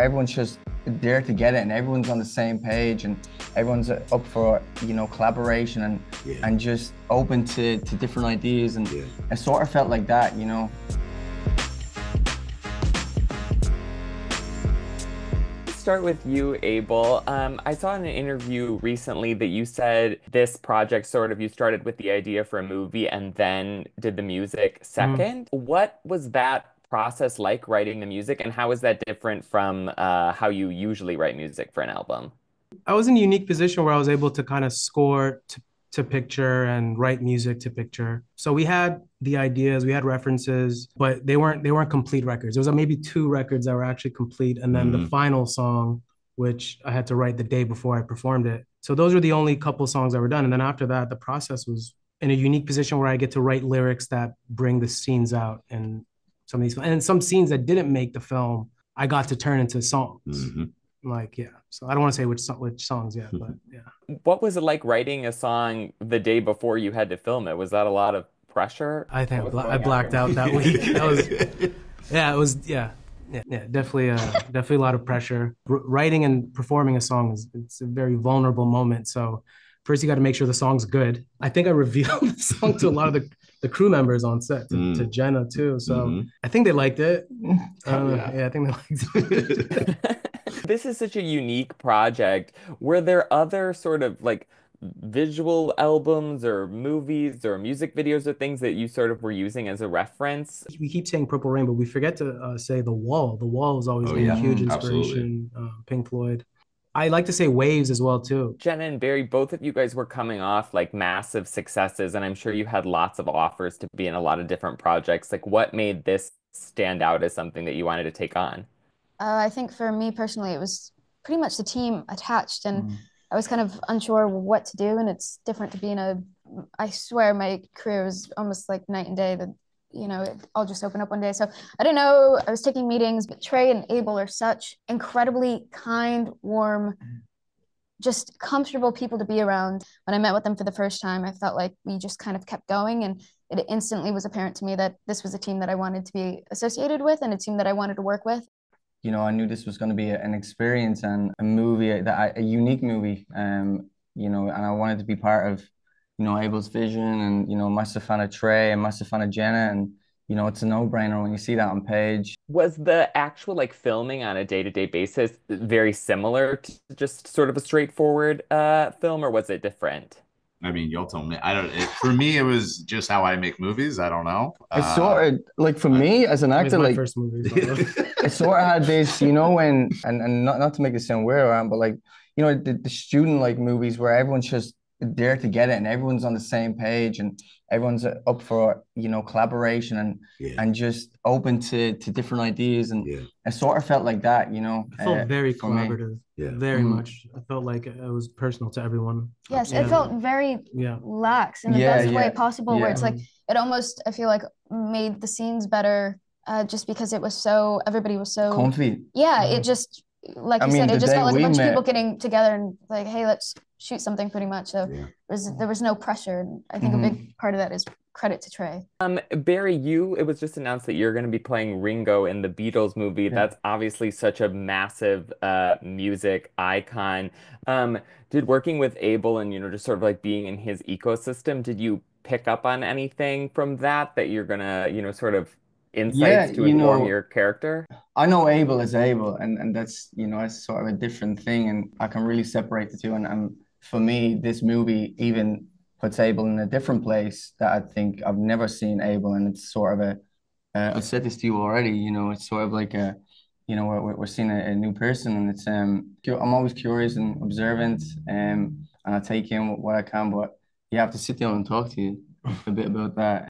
Everyone's just there to get it, and everyone's on the same page, and everyone's up for, collaboration and just open to different ideas, and it sort of felt like that. Start with you, Abel. I saw in an interview recently that you said this project you started with the idea for a movie and then did the music second. What was that process like, writing the music, and how is that different from how you usually write music for an album? I was in a unique position where I was able to kind of score to picture and write music to picture. So we had the ideas, we had references, but they weren't complete records. There was maybe two records that were actually complete, and then the final song, which I had to write the day before I performed it. So those were the only couple songs that were done. And then after that, the process was in a unique position where I get to write lyrics that bring the scenes out, and some scenes that didn't make the film, I got to turn into songs. So I don't want to say which songs yet, but yeah. What was it like writing a song the day before you had to film it? Was that a lot of pressure? I think I blacked out that week. Definitely a lot of pressure. Writing and performing a song it's a very vulnerable moment. So first you got to make sure the song's good. I think I revealed the song to a lot of the crew members on set, to Jenna too. So I think they liked it. I think they liked it. This is such a unique project. Were there other sort of like visual albums or movies or music videos or things that you sort of were using as a reference? We keep saying Purple Rain, but we forget to say The Wall. The Wall has always been a huge inspiration. Pink Floyd. I like to say Waves as well too. Jenna and Barry, both of you guys were coming off like massive successes, and I'm sure you had lots of offers to be in a lot of different projects. Like, what made this stand out as something that you wanted to take on? I think for me personally, it was pretty much the team attached, and I was kind of unsure what to do. And it's different to be I swear my career was almost like night and day, that, it all just opened up one day. So I don't know, I was taking meetings, but Trey and Abel are such incredibly kind, warm, just comfortable people to be around. When I met with them for the first time, I felt like we just kind of kept going, and it instantly was apparent to me that this was a team that I wanted to be associated with and a team that I wanted to work with. I knew this was going to be an experience and a movie, a unique movie, and I wanted to be part of, Abel's vision, and, massive fan of Trey and massive fan of Jenna, and, it's a no-brainer when you see that on page. Was the actual like filming on a day-to-day basis very similar to just sort of a straightforward film, or was it different? I mean, you'll tell me. For me, it was just how I make movies. I don't know. It's sort of like, for me as an actor, my like first movie. it sort of had this, when and not to make it sound weird around, but like, the student like movies where everyone's just there to get it, and everyone's on the same page, and everyone's up for, collaboration and just open to different ideas, and it sort of felt like that. It felt very collaborative. Very much. I felt like it was personal to everyone. Yes, it felt very lax in the best way possible, where it's like, it almost, I feel like, made the scenes better, just because everybody was so comfy. It just, like you said, it just felt like a bunch of people getting together and like, hey, let's shoot something, pretty much. So there was no pressure. And I think a big part of that is credit to Trey. Barry, it was just announced that you're going to be playing Ringo in the Beatles movie. That's obviously such a massive music icon. Did working with Abel and, just sort of like being in his ecosystem, did you pick up on anything from that you're gonna, sort of insights to inform your character? I know Abel is Abel, and that's, that's sort of a different thing, and I can really separate the two. And for me, this movie even puts Abel in a different place that I think I've never seen Abel, and it's sort of I've said this to you already, it's sort of like we're seeing a new person, and it's I'm always curious and observant, and I take in what I can, but you have to sit down and talk to you a bit about that.